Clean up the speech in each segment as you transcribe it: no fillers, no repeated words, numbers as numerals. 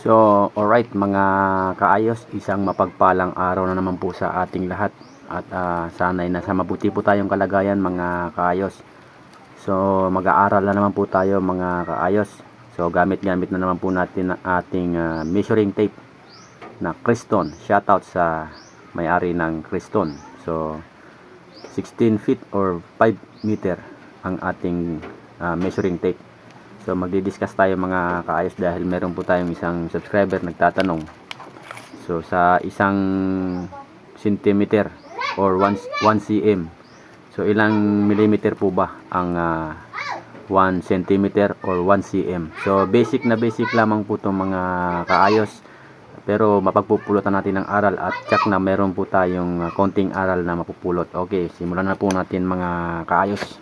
So, alright mga kaayos, isang mapagpalang araw na naman po sa ating lahat at sana'y nasa mabuti po tayong kalagayan mga kaayos. So, mag-aaral na naman po tayo mga kaayos. So, gamit-gamit na naman po natin ang ating measuring tape na Creston. Shoutout sa may-ari ng Creston. So, 16 feet or 5 meter ang ating measuring tape. So magdi-discuss tayo mga kaayos dahil meron po tayong isang subscriber nagtatanong. So sa isang centimeter or 1 cm. So ilang millimeter po ba ang 1 centimeter or 1 cm. So basic na basic lamang po itong mga kaayos. Pero mapagpupulutan natin ng aral at check na meron po tayong konting aral na mapupulot. Okay, simulan na po natin mga kaayos.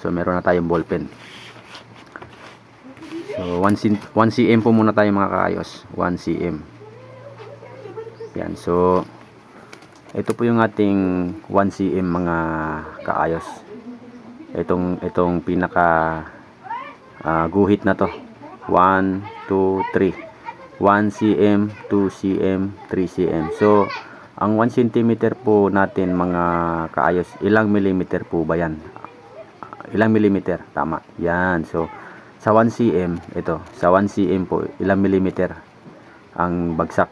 So meron na tayong ballpen. So 1 cm po muna tayo mga kaayos. 1 cm. Yan. So ito po yung ating 1 cm mga kaayos. Itong pinaka guhit na to. 1, 2, 3. 1 cm, 2 cm, 3 cm. So ang 1 cm po natin mga kaayos, ilang millimeter po ba yan? Ilang millimeter? Tama. Yan. So sa 1 cm, ito, sa 1 cm po, ilang millimeter ang bagsak.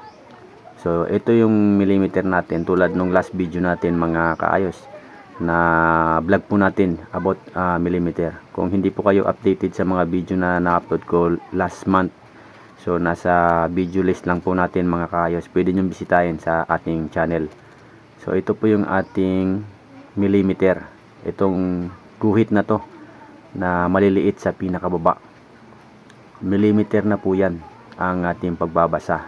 So, ito yung millimeter natin, tulad nung last video natin mga kaayos, na vlog po natin about millimeter. Kung hindi po kayo updated sa mga video na na-upload ko last month, so nasa video list lang po natin mga kaayos, pwede nyo bisitahin sa ating channel. So, ito po yung ating millimeter. Itong guhit na to, na maliliit sa pinakababa, millimeter na po yan ang ating pagbabasa.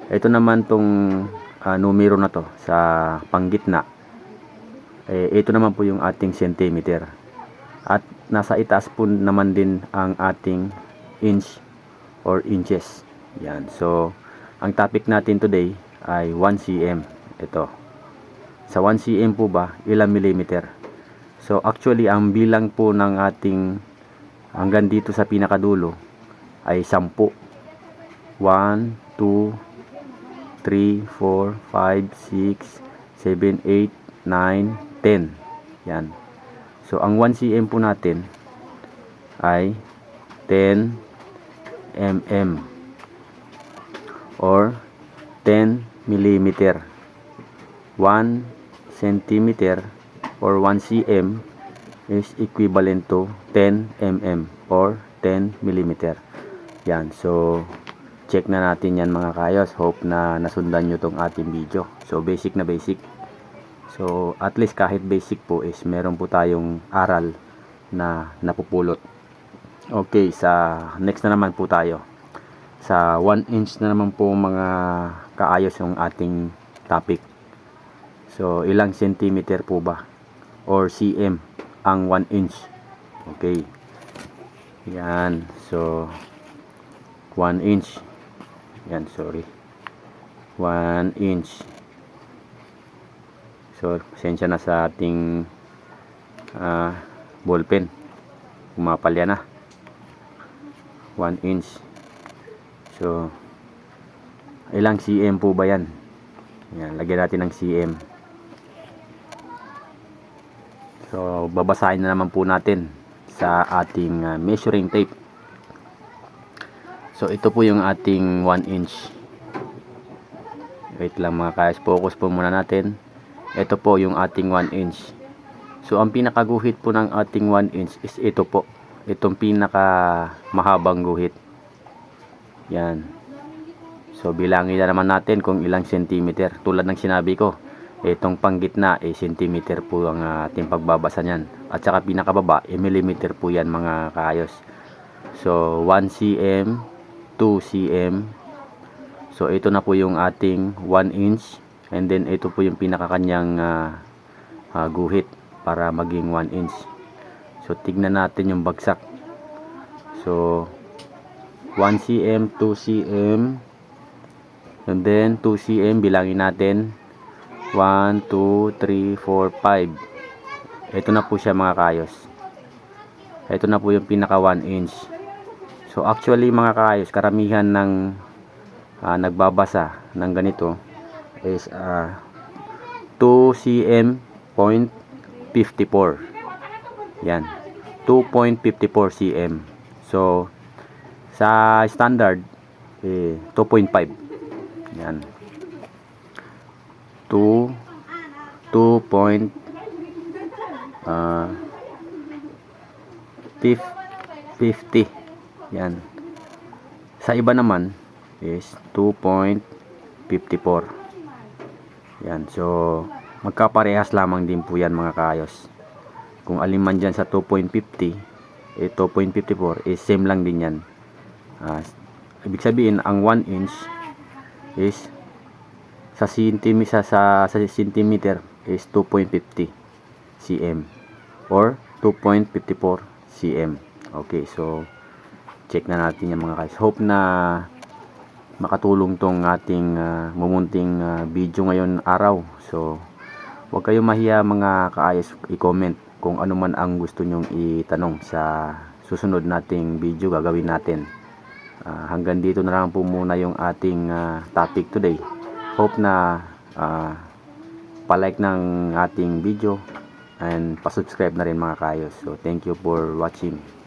Ito naman tong numero na to sa panggitna, ito naman po yung ating centimeter, at nasa itaas po naman din ang ating inch or inches. Yan. So ang topic natin today ay 1 cm. Ito, sa 1 cm po ba, ilang millimeter? So actually ang bilang po ng ating hanggang dito sa pinakadulo ay 10. 1, 2, 3, 4, 5, 6, 7, 8, 9, 10. Yan. So ang 1 cm po natin ay 10 mm or 10 millimeter. 1 centimeter or 1 cm is equivalent to 10 mm or 10 millimeter. Yan. So check na natin yan mga kaayos. Hope na nasundan nyo tong ating video. So basic na basic. So at least kahit basic po is meron po tayong aral na napupulot. Okay, sa next na naman po tayo. Sa 1 inch na naman po mga kaayos yung ating topic. So ilang centimeter po ba or cm ang 1 inch? Okay. Yan. So 1 inch. Yan, sorry. 1 inch. So pasensya na sa ating ballpen. Kumapalya na. 1 inch. So ilang cm po ba yan? Yan, lagyan natin ng cm. So babasahin na naman po natin sa ating measuring tape. So ito po yung ating 1 inch. Wait lang mga guys, focus po muna natin. Ito po yung ating 1 inch. So ang pinakaguhit po ng ating 1 inch is ito po. Itong pinaka mahabang guhit. Yan. So bilangin na naman natin kung ilang centimeter. Tulad ng sinabi ko, itong panggitna centimeter po ang ating pagbabasa niyan. At saka pinakababa millimeter po yan mga kaayos. So 1 cm, 2 cm. So ito na po yung ating 1 inch. And then ito po yung pinakakanyang guhit para maging 1 inch. So tignan natin yung bagsak. So 1 cm, 2 cm, and then 2 cm, bilangin natin 1, 2, 3, 4, 5. Ito na po siya mga kaayos. Ito na po yung pinaka 1 inch. So actually mga kaayos, karamihan ng nagbabasa ng ganito is 2 cm point 54. Yan, 2.54 cm. So sa standard 2.5. Yan, 2.50. Yan. Sa iba naman is 2.54. Yan. So magkaparehas lamang din po yan mga kaayos. Kung alin man dyan sa 2.50 2.54 is same lang din yan. Ibig sabihin ang 1 inch is sa centimeter is 2.50 cm or 2.54 cm. Okay, so check na natin yung mga guys. Hope na makatulong tong ating mumunting video ngayon araw. So huwag kayong mahiya mga kaayos, i-comment kung ano man ang gusto nyong itanong sa susunod nating video gagawin natin. Hanggang dito na lang po muna yung ating topic today. Hope na palike ng ating video and pasubscribe na rin mga kaayos. So thank you for watching.